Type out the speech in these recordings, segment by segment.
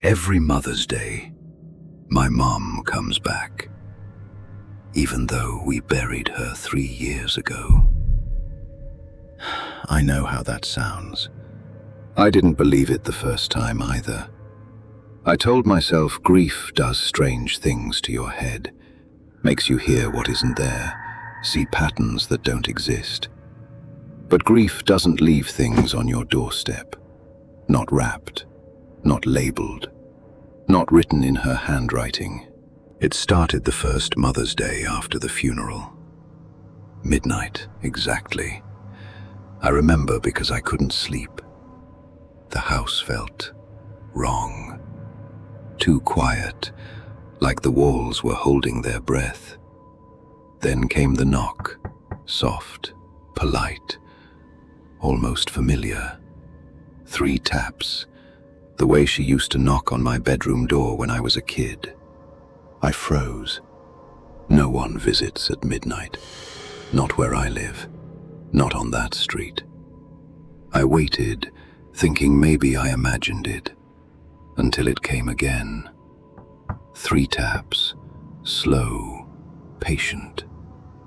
Every Mother's Day, my mom comes back, even though we buried her 3 years ago. I know how that sounds. I didn't believe it the first time either. I told myself grief does strange things to your head, makes you hear what isn't there, see patterns that don't exist. But grief doesn't leave things on your doorstep, not wrapped, not labeled, not written in her handwriting. It started the first Mother's Day after the funeral. Midnight, exactly. I remember because I couldn't sleep. The house felt wrong. Too quiet, like the walls were holding their breath. Then came the knock, soft, polite, almost familiar. 3 taps, the way she used to knock on my bedroom door when I was a kid. I froze. No one visits at midnight. Not where I live. Not on that street. I waited, thinking maybe I imagined it, until it came again. 3 taps, slow, patient,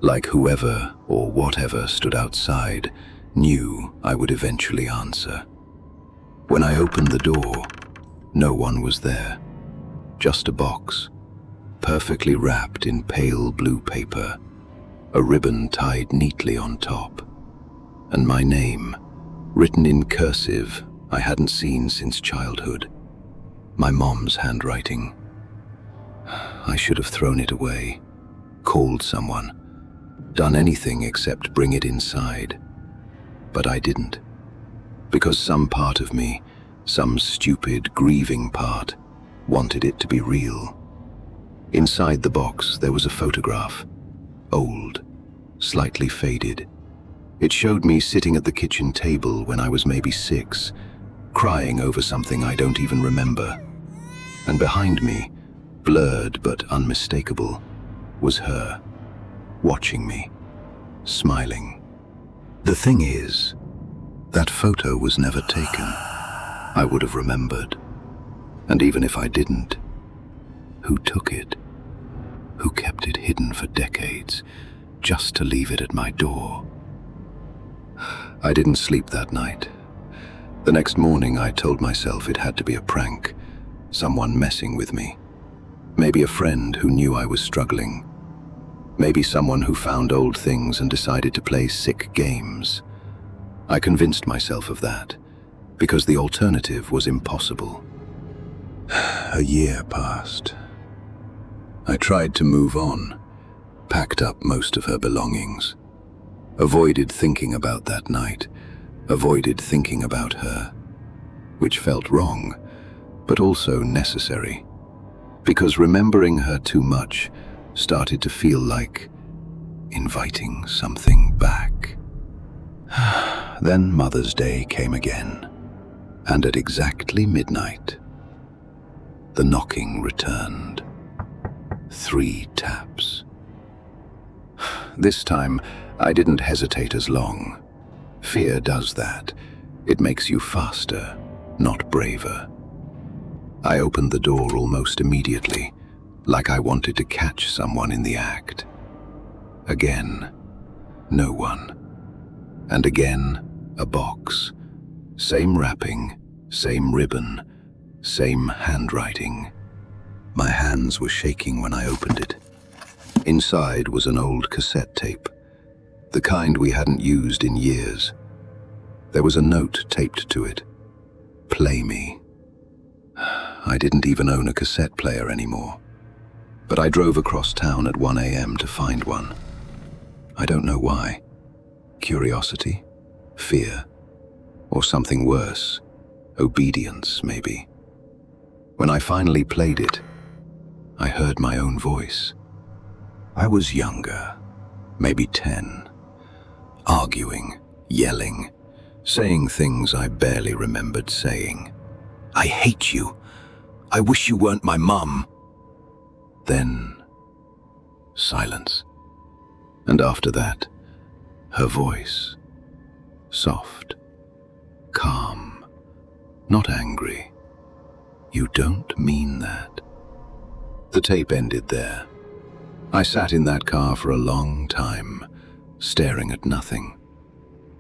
like whoever or whatever stood outside knew I would eventually answer. When I opened the door, no one was there. Just a box, perfectly wrapped in pale blue paper, a ribbon tied neatly on top, and my name, written in cursive I hadn't seen since childhood. My mom's handwriting. I should have thrown it away, called someone, done anything except bring it inside. But I didn't, because some part of me, some stupid, grieving part, wanted it to be real. Inside the box there was a photograph, old, slightly faded. It showed me sitting at the kitchen table when I was maybe 6, crying over something I don't even remember. And behind me, blurred but unmistakable, was her, watching me, smiling. The thing is, that photo was never taken. I would have remembered. And even if I didn't, who took it? Who kept it hidden for decades, just to leave it at my door? I didn't sleep that night. The next morning I told myself it had to be a prank, someone messing with me. Maybe a friend who knew I was struggling. Maybe someone who found old things and decided to play sick games. I convinced myself of that, because the alternative was impossible. A year passed. I tried to move on, packed up most of her belongings, avoided thinking about that night, avoided thinking about her, which felt wrong, but also necessary, because remembering her too much started to feel like inviting something back. Then Mother's Day came again, and at exactly midnight, the knocking returned. 3 taps. This time, I didn't hesitate as long. Fear does that. It makes you faster, not braver. I opened the door almost immediately, like I wanted to catch someone in the act. Again, no one. And again, a box. Same wrapping, same ribbon, same handwriting. My hands were shaking when I opened it. Inside was an old cassette tape, the kind we hadn't used in years. There was a note taped to it. Play me. I didn't even own a cassette player anymore, but I drove across town at 1 a.m. to find one. I don't know why. Curiosity? Fear? Or something worse? Obedience, maybe. When I finally played it, I heard my own voice. I was younger, maybe 10, arguing, yelling, saying things I barely remembered saying. I hate you. I wish you weren't my mum. Then, silence. And after that, her voice. Soft, calm, not angry, You don't mean that. The tape ended there. I sat in that car for a long time, staring at nothing.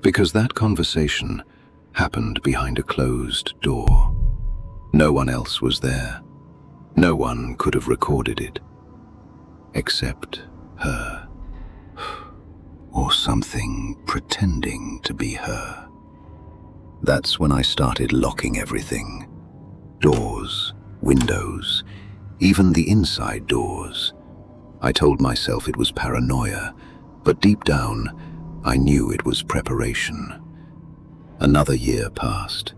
Because that conversation happened behind a closed door. No one else was there. No one could have recorded it. Except her. Or something pretending to be her. That's when I started locking everything. Doors, windows, even the inside doors. I told myself it was paranoia, but deep down, I knew it was preparation. Another year passed.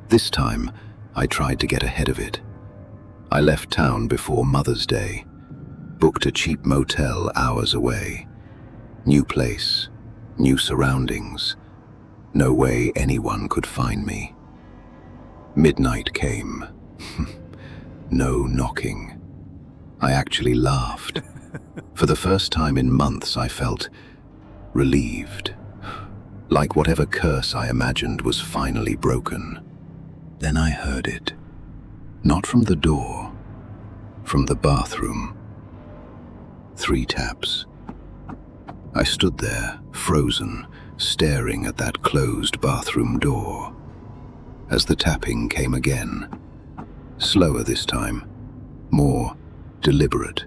This time, I tried to get ahead of it. I left town before Mother's Day, booked a cheap motel hours away. New place, new surroundings. No way anyone could find me. Midnight came. No knocking. I actually laughed. For the first time in months, I felt relieved. Like whatever curse I imagined was finally broken. Then I heard it. Not from the door, from the bathroom. 3 taps. I stood there, frozen, staring at that closed bathroom door. As the tapping came again, slower this time, more deliberate.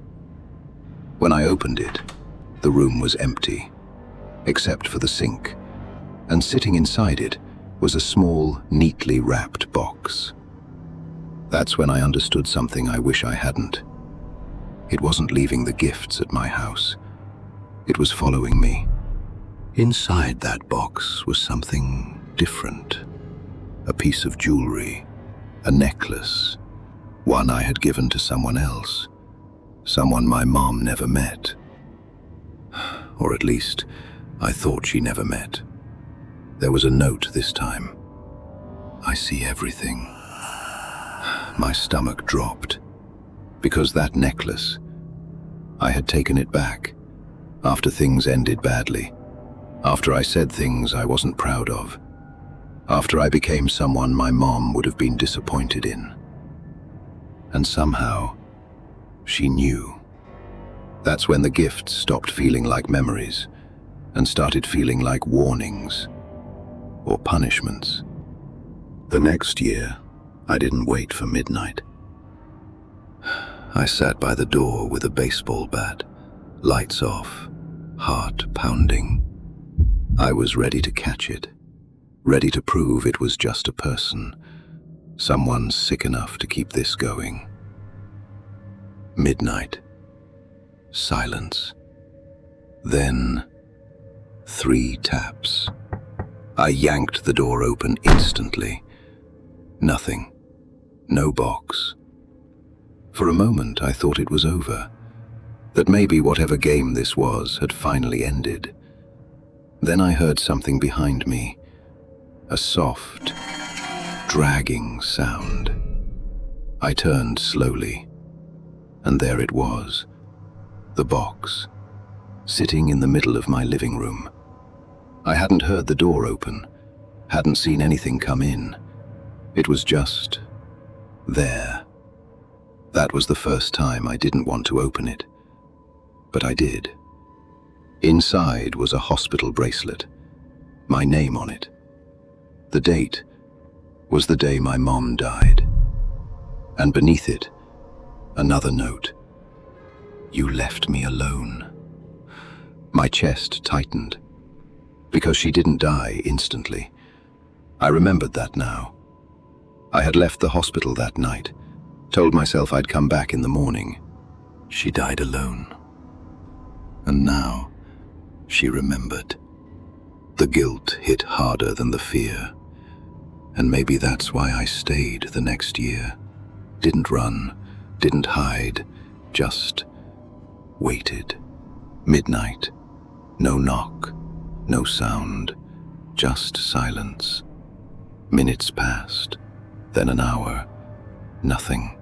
When I opened it, the room was empty, except for the sink, and sitting inside it was a small, neatly wrapped box. That's when I understood something I wish I hadn't. It wasn't leaving the gifts at my house. It was following me. Inside that box was something different. A piece of jewelry, a necklace, one I had given to someone else, someone my mom never met. Or at least, I thought she never met. There was a note this time. I see everything. My stomach dropped, because that necklace, I had taken it back after things ended badly, after I said things I wasn't proud of, after I became someone my mom would have been disappointed in. And somehow, she knew. That's when the gifts stopped feeling like memories and started feeling like warnings or punishments. The next year, I didn't wait for midnight. I sat by the door with a baseball bat, lights off, heart pounding. I was ready to catch it, ready to prove it was just a person, someone sick enough to keep this going. Midnight. Silence. Then 3 taps. I yanked the door open instantly. Nothing. No box. For a moment, I thought it was over, that maybe whatever game this was had finally ended. Then I heard something behind me, a soft, dragging sound. I turned slowly, and there it was, the box, sitting in the middle of my living room. I hadn't heard the door open, hadn't seen anything come in. It was just there. That was the first time I didn't want to open it, but I did. Inside was a hospital bracelet, my name on it. The date was the day my mom died, and beneath it, another note. You left me alone. My chest tightened, because she didn't die instantly. I remembered that now. I had left the hospital that night, told myself I'd come back in the morning. She died alone. And now, she remembered. The guilt hit harder than the fear. And maybe that's why I stayed the next year. Didn't run, didn't hide, just waited. Midnight. No knock, no sound, just silence. Minutes passed, then an hour. Nothing.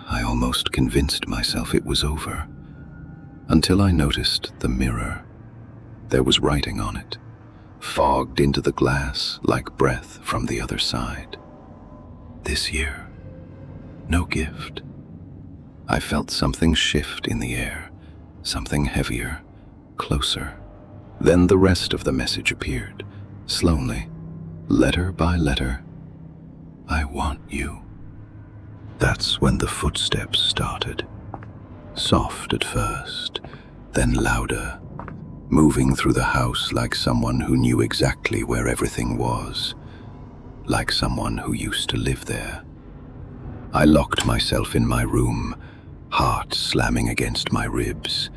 I almost convinced myself it was over, until I noticed the mirror. There was writing on it, fogged into the glass like breath from the other side. This year, no gift. I felt something shift in the air, something heavier, closer. Then the rest of the message appeared, slowly, letter by letter. I want you. That's when the footsteps started. Soft at first, then louder, moving through the house like someone who knew exactly where everything was, like someone who used to live there. I locked myself in my room, heart slamming against my ribs,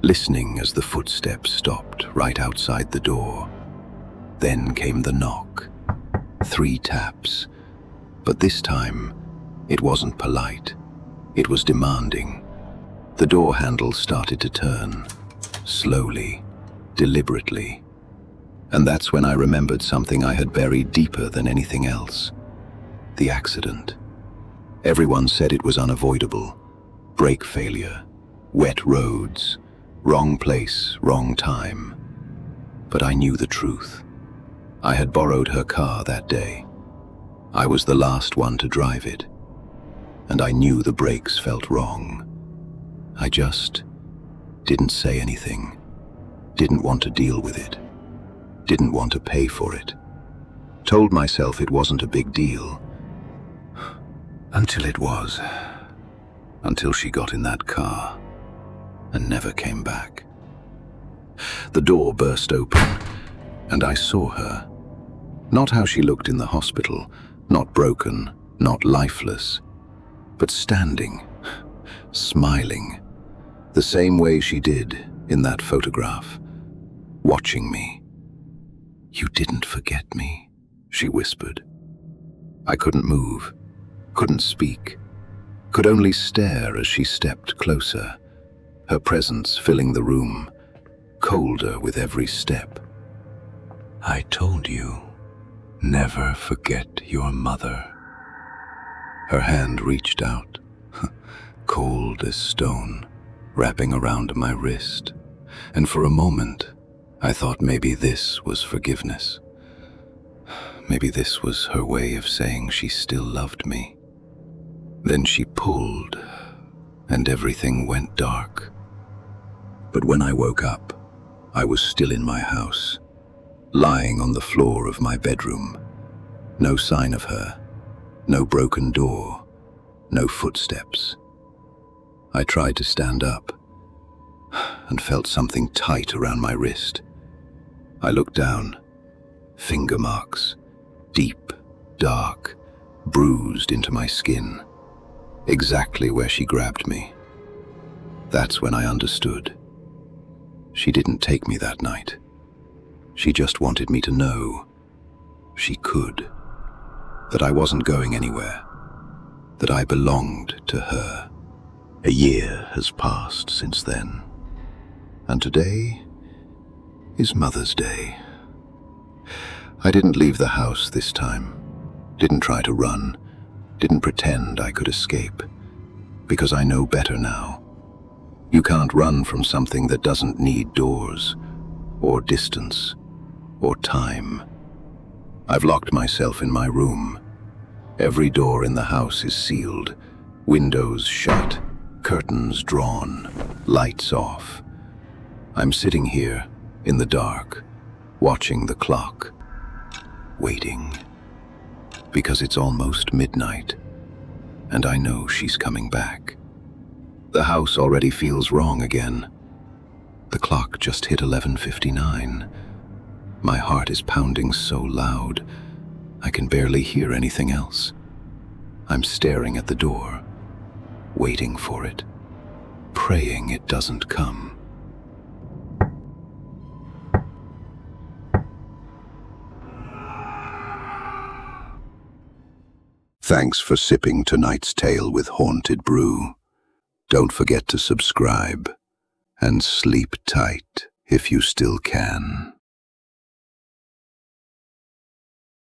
listening as the footsteps stopped right outside the door. Then came the knock. 3 taps. But this time, it wasn't polite. It was demanding. The door handle started to turn, slowly, deliberately. And that's when I remembered something I had buried deeper than anything else. The accident. Everyone said it was unavoidable. Brake failure, wet roads, wrong place, wrong time. But I knew the truth. I had borrowed her car that day. I was the last one to drive it. And I knew the brakes felt wrong. I just didn't say anything. Didn't want to deal with it. Didn't want to pay for it. Told myself it wasn't a big deal. Until it was. Until she got in that car and never came back. The door burst open, and I saw her. Not how she looked in the hospital, not broken, not lifeless, but standing, smiling, the same way she did in that photograph, watching me. "You didn't forget me," she whispered. I couldn't move, couldn't speak, could only stare as she stepped closer, her presence filling the room, colder with every step. "I told you, never forget your mother." Her hand reached out, cold as stone, wrapping around my wrist, and for a moment, I thought maybe this was forgiveness. Maybe this was her way of saying she still loved me. Then she pulled, and everything went dark. But when I woke up, I was still in my house, lying on the floor of my bedroom. No sign of her, no broken door, no footsteps. I tried to stand up, and felt something tight around my wrist. I looked down, finger marks, deep, dark, bruised into my skin, exactly where she grabbed me. That's when I understood. She didn't take me that night. She just wanted me to know she could, that I wasn't going anywhere, that I belonged to her. A year has passed since then, and today is Mother's Day. I didn't leave the house this time, didn't try to run, didn't pretend I could escape, because I know better now. You can't run from something that doesn't need doors, or distance, or time. I've locked myself in my room. Every door in the house is sealed, windows shut, curtains drawn, lights off. I'm sitting here in the dark, watching the clock, waiting, because it's almost midnight, and I know she's coming back. The house already feels wrong again. The clock just hit 11:59. My heart is pounding so loud, I can barely hear anything else. I'm staring at the door, waiting for it, praying it doesn't come. Thanks for sipping tonight's tale with Haunted Brew. Don't forget to subscribe, and sleep tight if you still can.